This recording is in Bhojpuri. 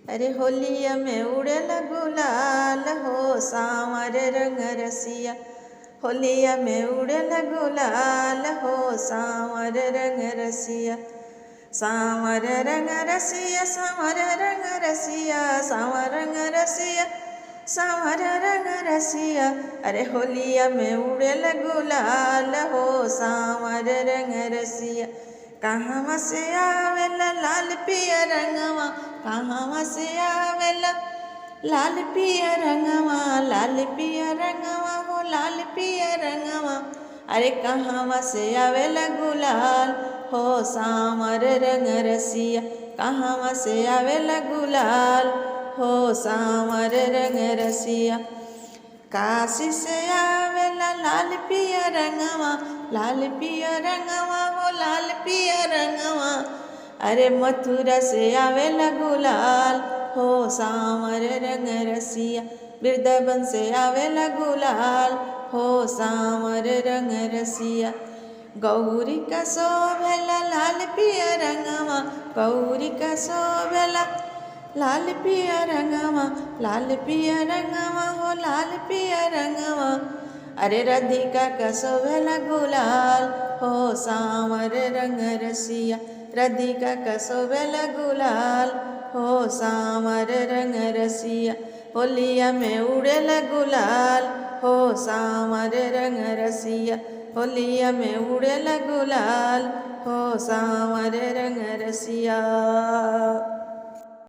अरे होलिया में उड़ेला गुलाल हो सांवर रंग रसिया। होलिया में उड़ेला गुलाल हो सांवर रंग रसिया। सांवर रंग रसिया सांवर रंग रसिया सांवर रंग रसिया सांवर रंग रसिया। अरे होलिया में उड़ेला गुलाल हो सांवर रंग रसिया। कहाँ से आवेला लाल पिया रंगवा, कहाँ से आवेला लाल पिया रंगवा, लाल पिया रंगवा हो लाल पिया रंगवा। अरे कहाँ से आवेला गुलाल हो सांवर रंग रसिया। कहाँ से आवेला गुलाल हो सांवर रंग रसिया। काशी से आवेला लाल पिया रंगवा, लाल पिया रंगवा हो लाल पिया रंगवा। अरे मथुरा से आवेला गुलाल हो सांवर रंग रसिया। वृंदावन से आवेला गुलाल हो सांवर रंग रसिया। गौरी का शोभेला लाल पिया रंगवा, गौरी का शोभेला लाल पिया रंगवा, लाल पिया रंगवा हो लाल पिया रंगवा। अरे राधिका का शोभेला गुलाल हो सांवर रंग रसिया। राधिका का शोभेला गुलाल हो सांवर रंग रसिया। होलिया में उड़ेला गुलाल हो सांवर रंग रसिया। होलिया में उड़ेला गुलाल हो सांवर रंग रसिया।